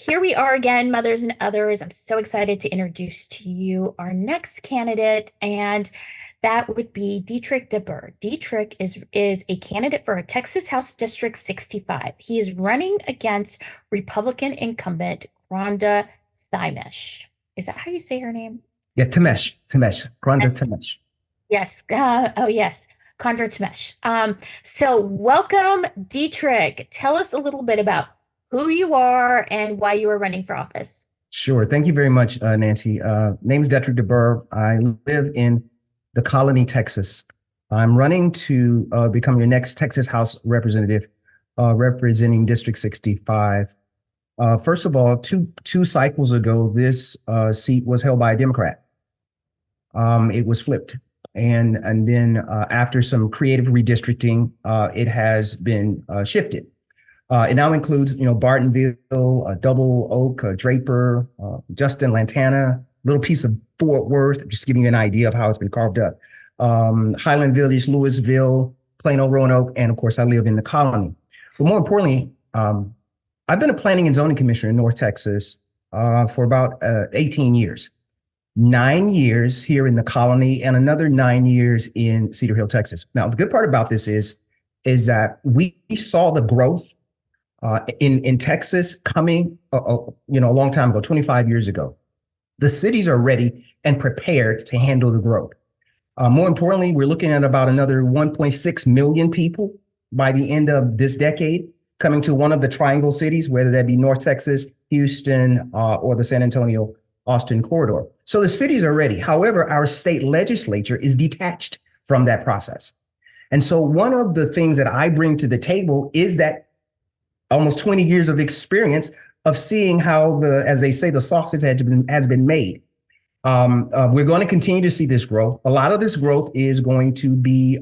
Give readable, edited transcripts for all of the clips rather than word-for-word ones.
Here we are again, mothers and others. I'm so excited to introduce to you our next candidate, and that would be Detrick DeBurr. Detrick is a candidate for a Texas House District 65. He is running against Republican incumbent Rhonda Thymesh. Is that how you say her name? Yeah, Tamesh, Granda Yes. Tamesh. Yes. Oh, yes. Condra Tmesh. So welcome, Detrick. Tell us a little bit about who you are and why you are running for office. Sure. Thank you very much, Nancy. Name's Detrick DeBurr. I live in the Colony, Texas. I'm running to become your next Texas House representative, representing District 65. First of all, two cycles ago, this seat was held by a Democrat. It was flipped. And then after some creative redistricting, it has been shifted. It now includes, Bartonville, Double Oak, Draper, Justin, Lantana, little piece of Fort Worth, just giving you an idea of how it's been carved up. Highland Village, Louisville, Plano, Roanoke, and of course, I live in the Colony. But more importantly, I've been a planning and zoning commissioner in North Texas for about 18 years. 9 years here in the Colony and another 9 years in Cedar Hill, Texas. Now, the good part about this is that we saw the growth in Texas coming, a long time ago, 25 years ago. The cities are ready and prepared to handle the growth. More importantly, we're looking at about another 1.6 million people by the end of this decade coming to one of the triangle cities, whether that be North Texas, Houston, or the San Antonio, Austin corridor. So the cities are ready. However, our state legislature is detached from that process. And so one of the things that I bring to the table is that almost 20 years of experience of seeing how as they say, the sausage has been made. We're going to continue to see this growth. A lot of this growth is going to be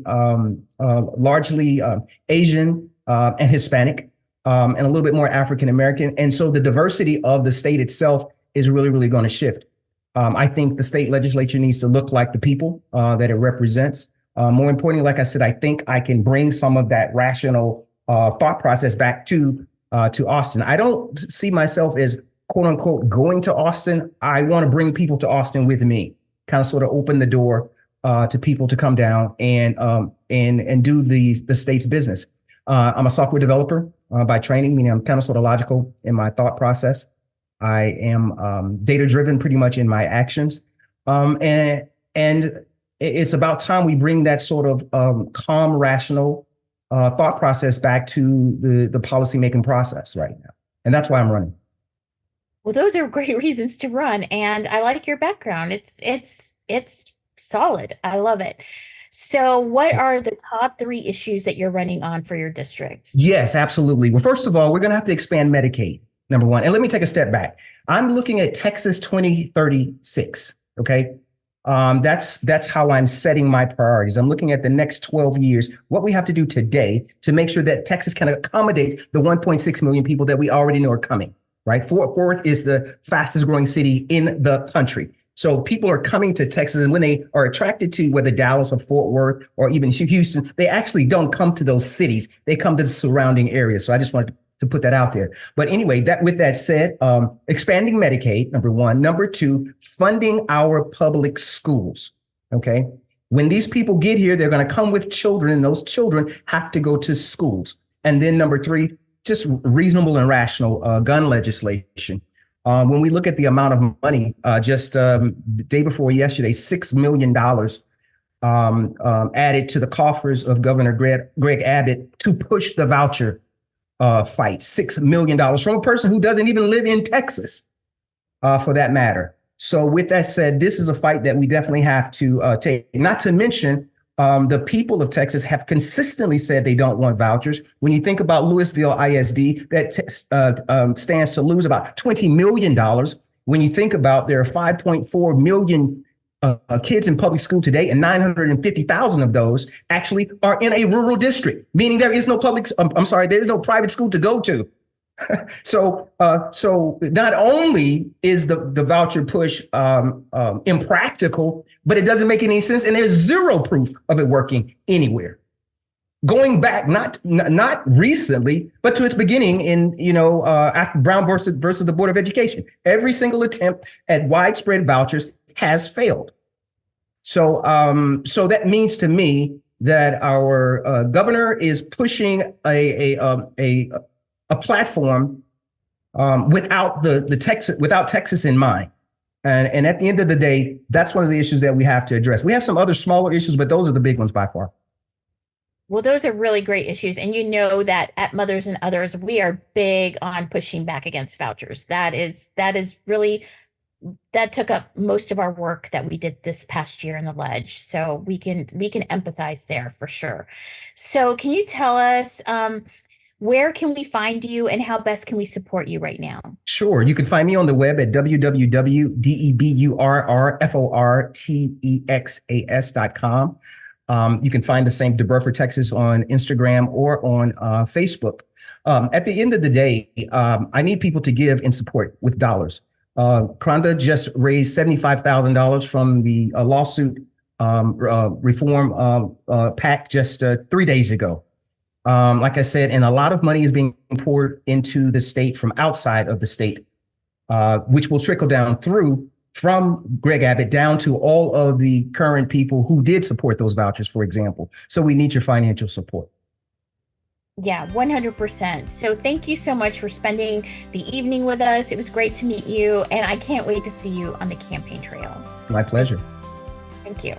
largely Asian and Hispanic, and a little bit more African American. And so the diversity of the state itself is really, really going to shift. I think the state legislature needs to look like the people that it represents. More importantly, like I said, I think I can bring some of that rational thought process back to Austin. I don't see myself as quote unquote going to Austin. I want to bring people to Austin with me, kind of sort of open the door to people to come down and do the state's business. I'm a software developer by training, meaning I'm kind of sort of logical in my thought process. I am data driven pretty much in my actions. And it's about time we bring that sort of calm, rational thought process back to the policymaking process right now. And that's why I'm running. Well, those are great reasons to run, and I like your background. It's solid. I love it. So what are the top 3 issues that you're running on for your district? Yes, absolutely. Well, first of all, we're going to have to expand Medicaid. Number one. And let me take a step back. I'm looking at Texas 2036. Okay. That's how I'm setting my priorities. I'm looking at the next 12 years, what we have to do today to make sure that Texas can accommodate the 1.6 million people that we already know are coming, right? Fort Worth is the fastest growing city in the country. So people are coming to Texas, and when they are attracted to whether Dallas or Fort Worth or even Houston, they actually don't come to those cities. They come to the surrounding areas. So I just wanted to put that out there. But anyway, with that said, expanding Medicaid, number one. Number two, funding our public schools. Okay. When these people get here, they're going to come with children, and those children have to go to schools. And then number 3, just reasonable and rational gun legislation. When we look at the amount of money, just the day before yesterday, $6 million added to the coffers of Governor Greg Abbott to push the voucher fight. $6 million from a person who doesn't even live in Texas, for that matter. So with that said, this is a fight that we definitely have to take. Not to mention, the people of Texas have consistently said they don't want vouchers. When you think about Louisville ISD, that stands to lose about $20 million. When you think about there are 5.4 million kids in public school today, and 950,000 of those actually are in a rural district, meaning there is no there is no private school to go to. So not only is the voucher push impractical, but it doesn't make any sense, and there's zero proof of it working anywhere. going back, not recently, but to its beginning in, after Brown versus the Board of Education. Every single attempt at widespread vouchers has failed. So that means to me that our governor is pushing a platform without without Texas in mind. And at the end of the day, that's one of the issues that we have to address. We have some other smaller issues, but those are the big ones by far. Well, those are really great issues. And you know that at Mothers and Others, we are big on pushing back against vouchers. That is really, that took up most of our work that we did this past year in the ledge. So we can empathize there for sure. So can you tell us, where can we find you and how best can we support you right now? Sure. You can find me on the web at www.deburrfortexas.com. You can find the same DeBurr for Texas on Instagram or on Facebook. At the end of the day, I need people to give and support with dollars. Kronda just raised $75,000 from the lawsuit reform PAC just 3 days ago. Like I said, and a lot of money is being poured into the state from outside of the state, which will trickle down from Greg Abbott down to all of the current people who did support those vouchers, for example. So we need your financial support. Yeah, 100%. So thank you so much for spending the evening with us. It was great to meet you, and I can't wait to see you on the campaign trail. My pleasure. Thank you.